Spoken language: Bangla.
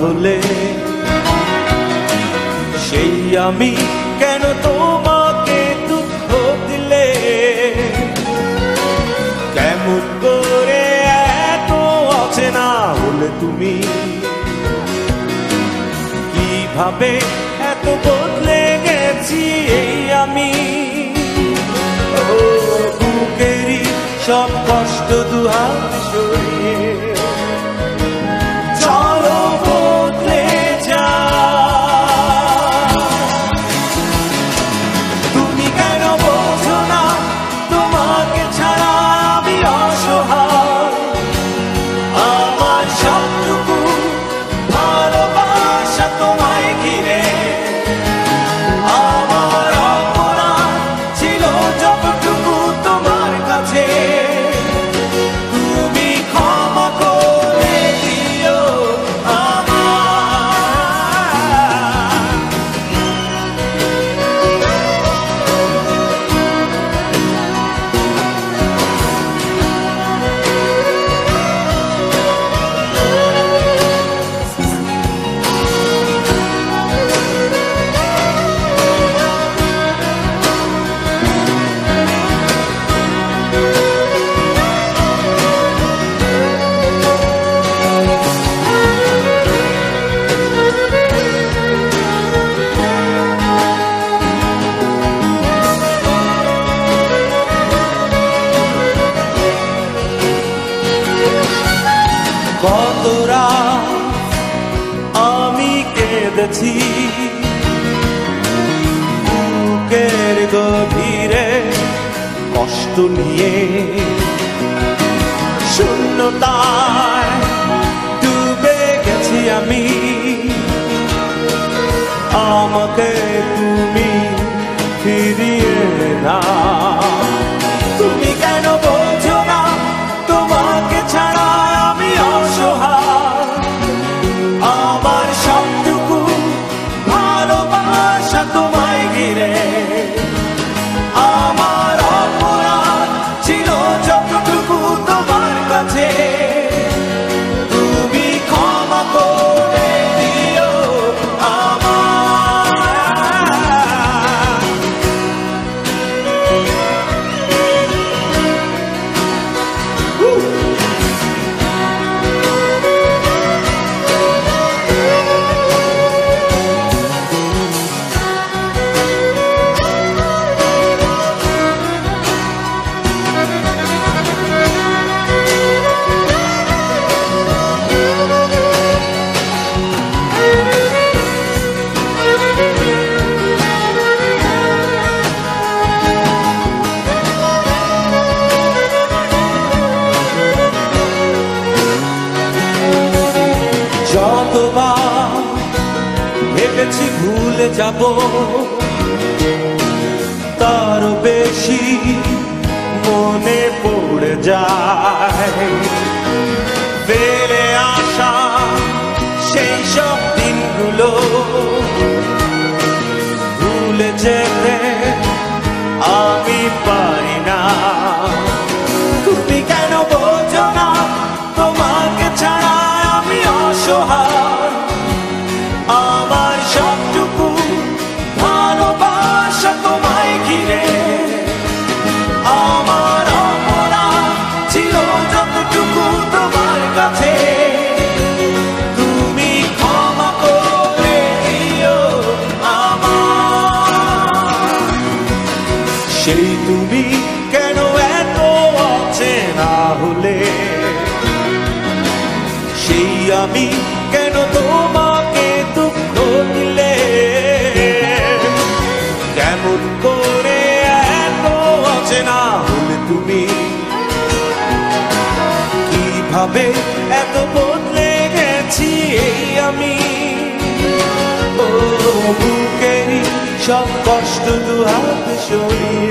হলে সেই আমি কেন তোমাকে দুঃখ দিলে? কেমন করে এত অচেনা হলে তুমি? কিভাবে এত বদলে গেছি এই আমি? বুকেরই সব কষ্ট দুহাত সরিয়ে চলো বদলে যা। তুমি কেন বোঝো না তোমাকে ছাড়া আমি অসহায়? আমার সবটুকু ভালোবাসা তোমায় ঘিরে, আমার অপরাধ ছিল যতটুকু তোমার কাছে। তুমি ক্ষমা করে দিও কত রাত আমি কেঁদেছি বুকের গভীরে কষ্ট নিয়ে, শূন্যতায় ডুবে গেছি আমি। আমাকে তুমি ফিরিয়ে না। তুমি কেন বোঝো না তোমাকে ছাড়া আমি অসহায়? আমার সবটুকু ভালোবাসা তোমায় ঘিরে, আমার অপরাধ ছিল যতটুকু তোমার কাছে। তুমি ক্ষমা করে দিও যতবার ভেবেছি ভুলে যাব, তারও বেশি মনে পড়ে যায়। ফেলে আসা সেই সব দিনগুলো ভুলে যেতে আমি পারি না। তুমি কেন বোঝো না তোমাকে ছাড়া আমি অসহায়? আমার সবটুকু ভালোবাসা তোমায় ঘিরে, আমার অপরাধ ছিল যতটুকু তোমার কাছে। তুমি ক্ষমা করে দিও আমার। সেই তুমি কেন এত অচেনা হলে? সেই আমি কেন তোমাকে দুঃখ দিলে? কেমন করে এত অচেনা হলে তুমি? কিভাবে এত বদলে গেছি এই আমি? ও বুকেরই সব কষ্ট দুহাত সরিয়ে